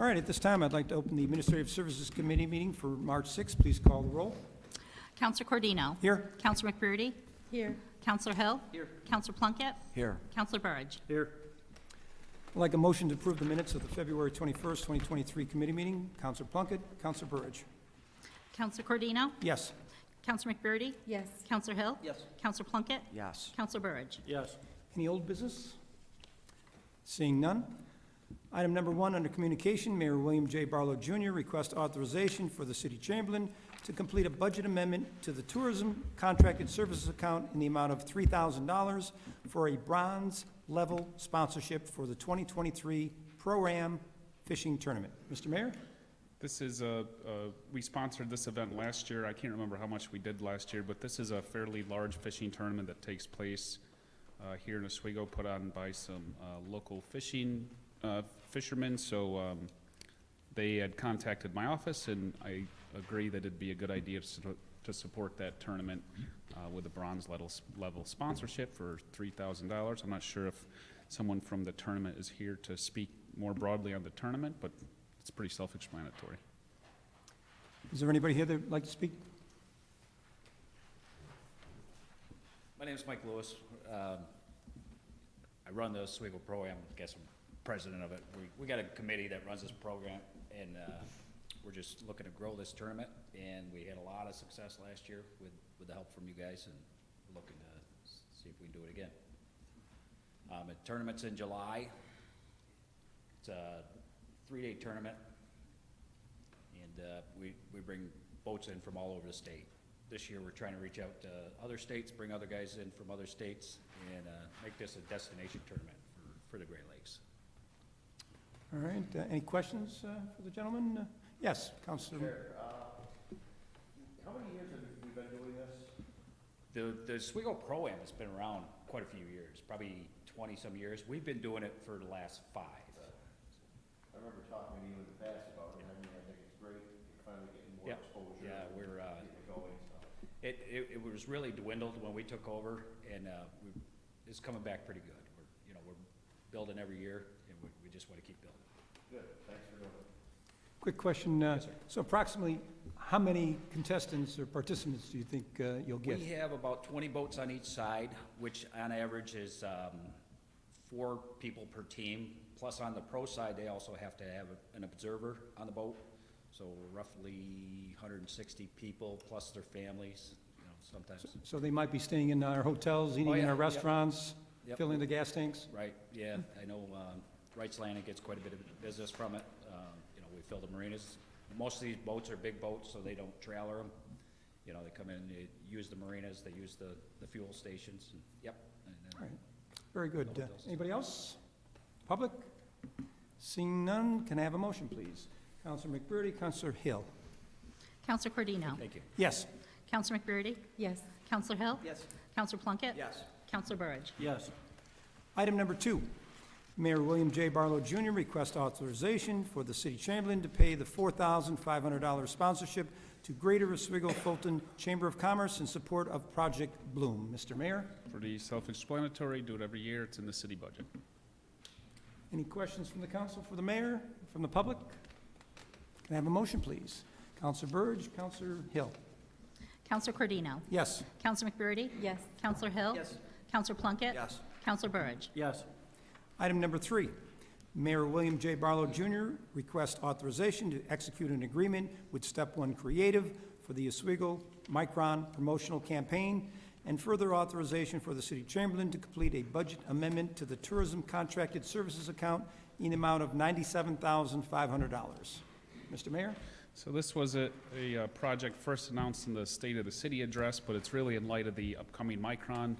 All right, at this time, I'd like to open the Administrative Services Committee meeting for March 6th. Please call the roll. Counselor Cordino. Here. Counselor McBurdy. Here. Counselor Hill. Here. Counselor Plunkett. Here. Counselor Burridge. Here. I'd like a motion to approve the minutes of the February 21st, 2023 committee meeting. Counselor Plunkett, Counselor Burridge. Counselor Cordino. Yes. Counselor McBurdy. Yes. Counselor Hill. Yes. Counselor Plunkett. Yes. Counselor Burridge. Yes. Any old business? Seeing none. Item number 1 under communication, Mayor William J. Barlow Jr. requests authorization for the City Chamberlain to complete a budget amendment to the Tourism Contracted Services account in the amount of $3,000 for a bronze level sponsorship for the 2023 Pro-Am Fishing Tournament. Mr. Mayor? This is we sponsored this event last year. I can't remember how much we did last year, but this is a fairly large fishing tournament that takes place here in Oswego, put on by some local fishermen. So they had contacted my office, and I agree that it'd be a good idea to support that tournament with a bronze level sponsorship for $3,000. I'm not sure if someone from the tournament is here to speak more broadly on the tournament, but it's pretty self-explanatory. Is there anybody here that would like to speak? My name is Mike Lewis. I run the Oswego Pro-Am. I guess I'm president of it. We got a committee that runs this program, and we're just looking to grow this tournament. And we had a lot of success last year with the help from you guys, and we're looking to see if we can do it again. The tournament's in July. It's a 3-day tournament, and we bring boats in from all over the state. This year, we're trying to reach out to other states, bring other guys in from other states, and make this a destination tournament for the Great Lakes. All right, any questions for the gentleman? Yes, Councilor. Chair, how many years have you been doing this? The Oswego Pro-Am has been around quite a few years, probably 20-some years. We've been doing it for the last 5. I remember talking to you in the past about it. I mean, I think it's great. You're finally getting more Yep. exposure. Yeah, we're getting it going. So. it was really dwindled when we took over, and it's coming back pretty good. We're building every year, and we just want to keep building. Good. Thanks for doing it. Quick question. Yes, sir. So approximately how many contestants or participants do you think you'll get? We have about 20 boats on each side, which on average is 4 people per team. Plus on the pro side, they also have to have an observer on the boat. So roughly 160 people plus their families, sometimes. So they might be staying in our hotels, eating in yeah, our yep. restaurants, Yep. filling the gas tanks? Right, yeah, I know Wright's Landing gets quite a bit of business from it. We fill the marinas. Most of these boats are big boats, so they don't trailer them. They come in, they use the marinas, they use the fuel stations, and, yep. And then All right, very good. hotels. Anybody else? Public? Seeing none, can I have a motion, please? Councilor McBurdy, Councilor Hill. Counselor Cordino. Thank you. Yes. Counselor McBurdy. Yes. Counselor Hill. Yes. Counselor Plunkett. Yes. Counselor Burridge. Yes. Item number 2, Mayor William J. Barlow Jr. requests authorization for the City Chamberlain to pay the $4,500 sponsorship to Greater Oswego Fulton Chamber of Commerce in support of Project Bloom. Mr. Mayor, Pretty self-explanatory, do it every year, it's in the city budget. any questions from the council for the mayor, from the public? Can I have a motion, please? Councilor Burge, Councilor Hill. Counselor Cordino. Yes. Counselor McBurdy. Yes. Counselor Hill. Yes. Counselor Plunkett. Yes. Counselor Burridge. Yes. Item number 3, Mayor William J. Barlow Jr. requests authorization to execute an agreement with Step One Creative for the Oswego Micron promotional campaign, and further authorization for the City Chamberlain to complete a budget amendment to the Tourism Contracted Services account in the amount of $97,500. Mr. Mayor? So this was a project first announced in the State of the City address, but it's really in light of the upcoming Micron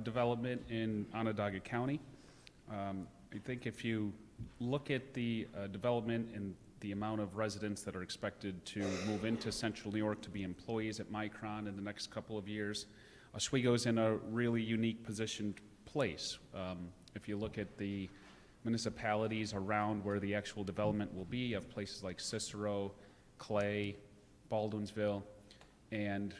development in Onondaga County. I think if you look at the development and the amount of residents that are expected to move into Central New York to be employees at Micron in the next couple of years, Oswego's in a really unique positioned place. If you look at the municipalities around where the actual development will be, you have places like Cicero, Clay, Baldwinsville, and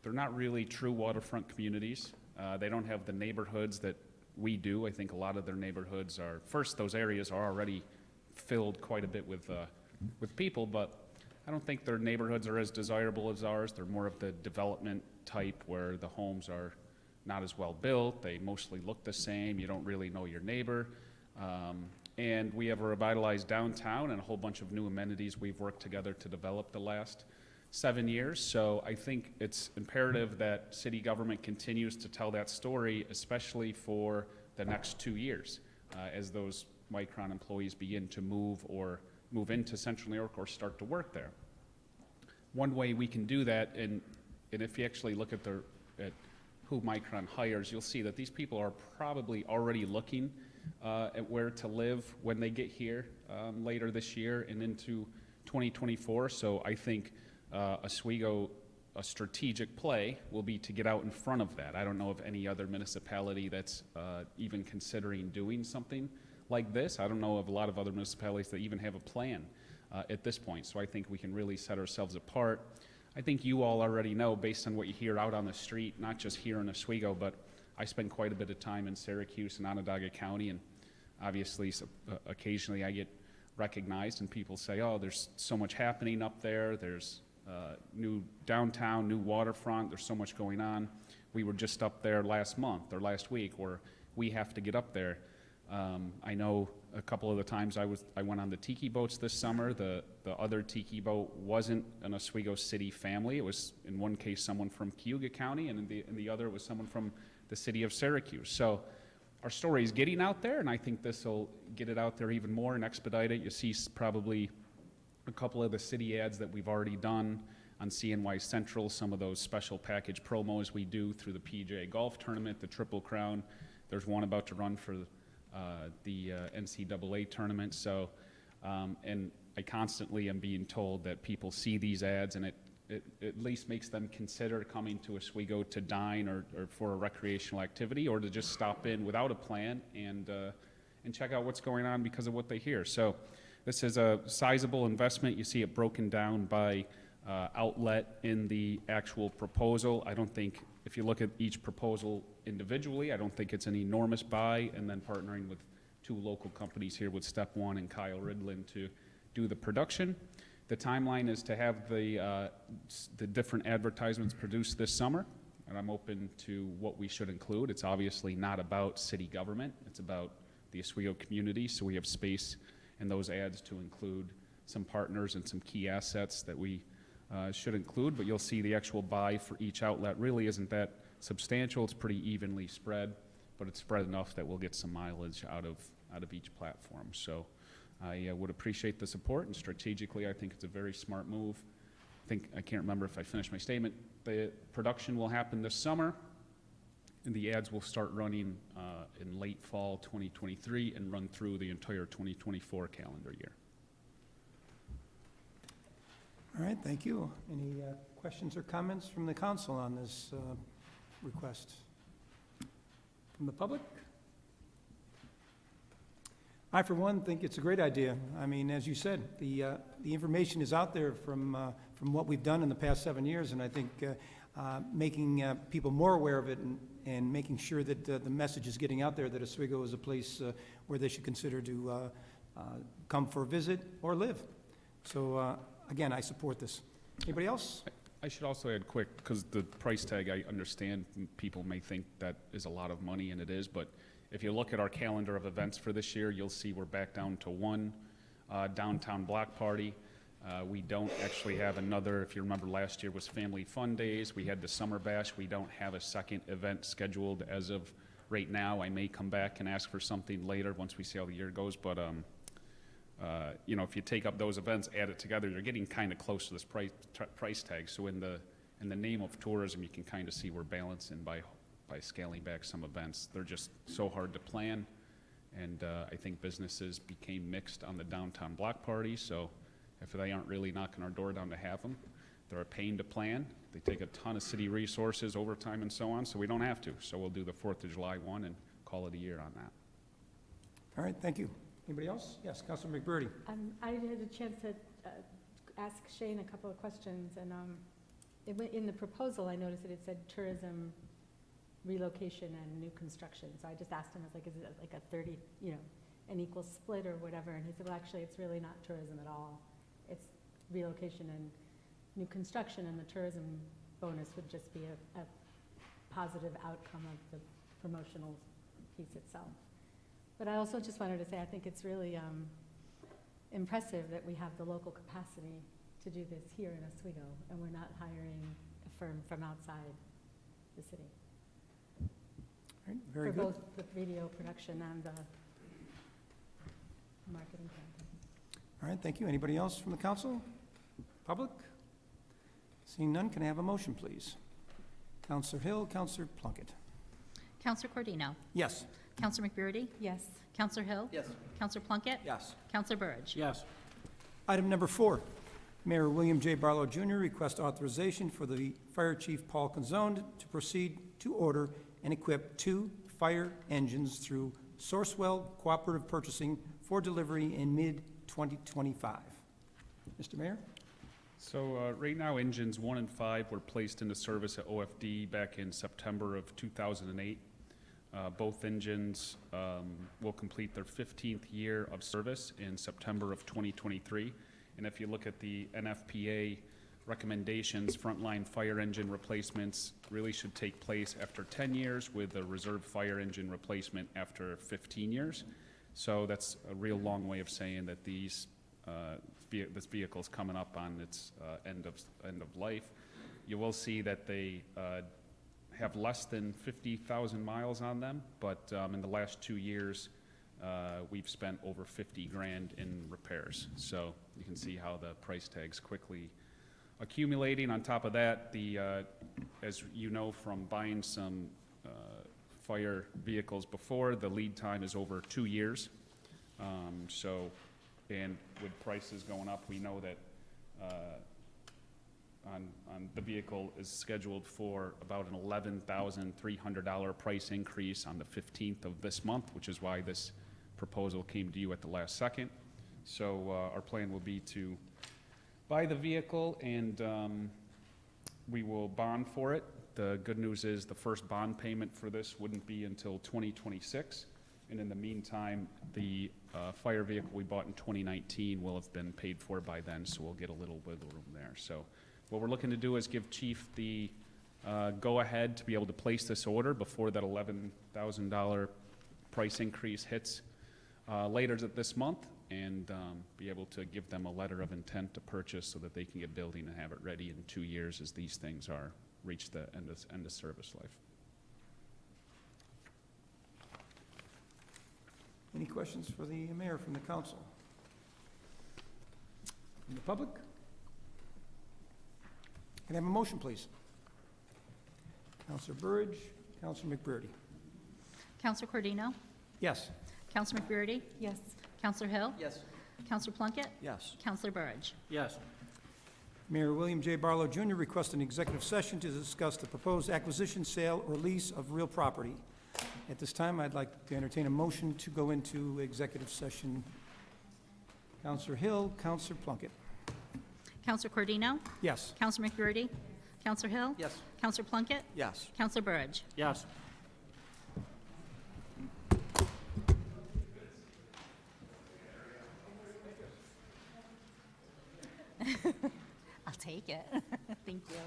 they're not really true waterfront communities. They don't have the neighborhoods that we do. I think a lot of their neighborhoods are, first, those areas are already filled quite a bit with people, but I don't think their neighborhoods are as desirable as ours. They're more of the development type where the homes are not as well built. They mostly look the same. You don't really know your neighbor. And we have a revitalized downtown and a whole bunch of new amenities we've worked together to develop the last 7 years. So I think it's imperative that city government continues to tell that story, especially for the next 2 years, as those Micron employees begin to move into Central New York or start to work there. One way we can do that, and if you actually look at who Micron hires, you'll see that these people are probably already looking at where to live when they get here later this year and into 2024. So I think Oswego, a strategic play will be to get out in front of that. I don't know of any other municipality that's even considering doing something like this. I don't know of a lot of other municipalities that even have a plan at this point. So I think we can really set ourselves apart. I think you all already know, based on what you hear out on the street, not just here in Oswego, but I spend quite a bit of time in Syracuse and Onondaga County, and obviously occasionally I get recognized and people say, oh, there's so much happening up there. There's new downtown, new waterfront. There's so much going on. We were just up there last month or last week, where we have to get up there. I know a couple of the times I went on the tiki boats this summer. The other tiki boat wasn't an Oswego City family. It was, in one case, someone from Cayuga County, and in the other it was someone from the city of Syracuse. So our story is getting out there, and I think this will get it out there even more and expedite it. You see probably a couple of the city ads that we've already done on CNY Central, some of those special package promos we do through the PGA Golf Tournament, the Triple Crown. There's one about to run for the NCAA tournament. So, and I constantly am being told that people see these ads, and it at least makes them consider coming to Oswego to dine or for a recreational activity, or to just stop in without a plan and check out what's going on because of what they hear. So this is a sizable investment. You see it broken down by outlet in the actual proposal. I don't think, if you look at each proposal individually, I don't think it's an enormous buy, and then partnering with 2 local companies here with Step One and Kyle Ridlin to do the production. The timeline is to have the different advertisements produced this summer, and I'm open to what we should include. It's obviously not about city government. It's about the Oswego community, so we have space in those ads to include some partners and some key assets that we should include, but you'll see the actual buy for each outlet really isn't that substantial. It's pretty evenly spread, but it's spread enough that we'll get some mileage out of each platform. So I would appreciate the support, and strategically I think it's a very smart move. I can't remember if I finished my statement. The production will happen this summer, and the ads will start running in late fall 2023 and run through the entire 2024 calendar year. All right, thank you. Any questions or comments from the council on this request? From the public? I, for one, think it's a great idea. I mean, as you said, the information is out there from what we've done in the past 7 years, and I think making people more aware of it and making sure that the message is getting out there that Oswego is a place where they should consider to come for a visit or live. So, again, I support this. Anybody else? I should also add quick, because the price tag, I understand people may think that is a lot of money, and it is, but if you look at our calendar of events for this year, you'll see we're back down to 1 downtown block party. We don't actually have another. If you remember, last year was Family Fun Days. We had the Summer Bash. We don't have a second event scheduled as of right now. I may come back and ask for something later once we see how the year goes, but you know, if you take up those events, add it together, you're getting kind of close to this price tag. So in the name of tourism, you can kind of see we're balancing by scaling back some events. They're just so hard to plan, and I think businesses became mixed on the downtown block party. So if they aren't really knocking our door down to have them, they're a pain to plan. They take a ton of city resources, overtime, and so on. So we don't have to. So we'll do the 4th of July one and call it a year on that. All right, thank you. Anybody else? Yes, Councilor McBurney. I had a chance to ask Shane a couple of questions, and in the proposal, I noticed that it said tourism, relocation, and new construction. So I just asked him, I was like, is it like a 30, an equal split or whatever, and he said, well, actually, it's really not tourism at all. It's relocation and new construction, and the tourism bonus would just be a positive outcome of the promotional piece itself. But I also just wanted to say, I think it's really impressive that we have the local capacity to do this here in Oswego, and we're not hiring a firm from outside the city. All right, very For good. both the video production and the marketing campaign. All right, thank you. Anybody else from the council? Public? Seeing none, can I have a motion, please? Counselor Hill, Counselor Plunkett. Counselor Cordino? Yes. Counselor McBurney? Yes. Counselor Hill? Yes. Counselor Plunkett? Yes. Counselor Burge? Yes. Item number 4, Mayor William J. Barlow Jr. requests authorization for the Fire Chief Paul Canzone to proceed to order and equip 2 fire engines through Sourcewell Cooperative Purchasing for delivery in mid-2025. Mr. Mayor? So right now, engines 1 and 5 were placed into service at OFD back in September of 2008. Both engines will complete their 15th year of service in September of 2023. And if you look at the NFPA recommendations, frontline fire engine replacements really should take place after 10 years, with a reserve fire engine replacement after 15 years. So that's a real long way of saying that this vehicle is coming up on its end of life. You will see that they have less than 50,000 miles on them, but in the last 2 years, we've spent over 50 grand in repairs. So you can see how the price tag's quickly accumulating. On top of that, as you know from buying some fire vehicles before, the lead time is over 2 years. And with prices going up, we know that on the vehicle is scheduled for about an $11,300 price increase on the 15th of this month, which is why this proposal came to you at the last second. So our plan will be to buy the vehicle, and we will bond for it. The good news is the first bond payment for this wouldn't be until 2026. And in the meantime, the fire vehicle we bought in 2019 will have been paid for by then, so we'll get a little wiggle room there. So what we're looking to do is give Chief the go-ahead to be able to place this order before that $11,000 price increase hits later this month, and be able to give them a letter of intent to purchase so that they can get building and have it ready in 2 years as these things reach the end of service life. Any questions for the mayor from the council? From the public? Can I have a motion, please? Counselor Burge, Counselor McBurney. Counselor Cordino? Yes. Counselor McBurney? Yes. Counselor Hill? Yes. Counselor Plunkett? Yes. Counselor Burge? Yes. Mayor William J. Barlow Jr. requests an executive session to discuss the proposed acquisition, sale, or lease of real property. At this time, I'd like to entertain a motion to go into executive session. Counselor Hill, Counselor Plunkett. Counselor Cordino? Yes. Counselor McBurney? Counselor Hill? Yes. Counselor Plunkett? Yes. Counselor Burge? Yes. I'll take it. Thank you.